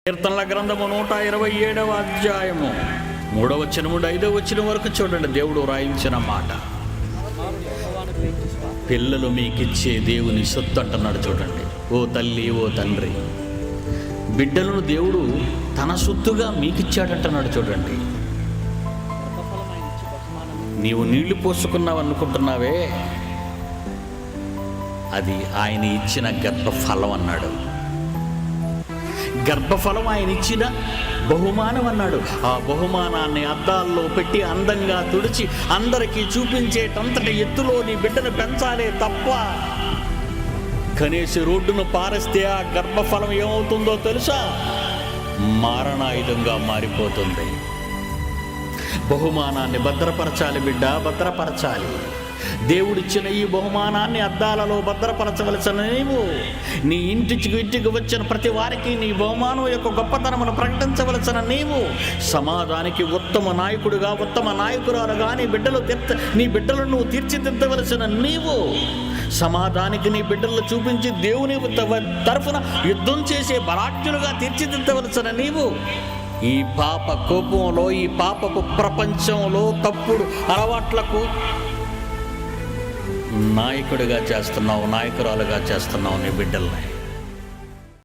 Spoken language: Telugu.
కీర్తనల గ్రంథము 127వ అధ్యాయము 3వ వచనం నుండి 5వ వచనం వరకు చూడండి. దేవుడు రాయించిన మాట, పిల్లలు మీకిచ్చే దేవుని సొత్తు అంటున్నాడు. చూడండి, ఓ తల్లి ఓ తండ్రి, బిడ్డలను దేవుడు తన సొత్తుగా మీకిచ్చాడంటున్నాడు. చూడండి, నీవు నీళ్లు పోసుకున్నావు అనుకుంటున్నావే, అది ఆయన ఇచ్చిన గర్భఫలం అన్నాడు. గర్భఫలం ఆయన ఇచ్చిన బహుమానం అన్నాడు. ఆ బహుమానాన్ని అద్దాల్లో పెట్టి అందంగా తుడిచి అందరికీ చూపించేటంతటి ఎత్తులో నీ బిడ్డను పెంచాలే తప్ప కనీసి రోడ్డును పారేస్తే ఆ గర్భఫలం ఏమవుతుందో తెలుసా? మారణాయుధంగా మారిపోతుంది. బహుమానాన్ని భద్రపరచాలి బిడ్డ, భద్రపరచాలి. దేవుడిచ్చిన ఈ బహుమానాన్ని అద్దాలలో భద్రపరచవలసిన నీవు, నీ ఇంటికి వచ్చిన ప్రతి వారికి నీ బహుమానం యొక్క గొప్పతనమును ప్రకటించవలసిన నీవు, సమాజానికి ఉత్తమ నాయకుడిగా ఉత్తమ నాయకురాలుగా నీ బిడ్డలను తీర్చిదిద్దవలసిన నీవు, సమాజానికి నీ బిడ్డలను చూపించి దేవుని తరఫున యుద్ధం చేసే బలాఢ్యులుగా తీర్చిదిద్దవలసిన నీవు, ఈ పాప కోపంలో, ఈ పాపపు ప్రపంచంలో తప్పుడు అలవాట్లకు నాయకుడిగా చేస్తున్నావు, నాయకురాలుగా చేస్తున్నావు నీ బిడ్డల్ని.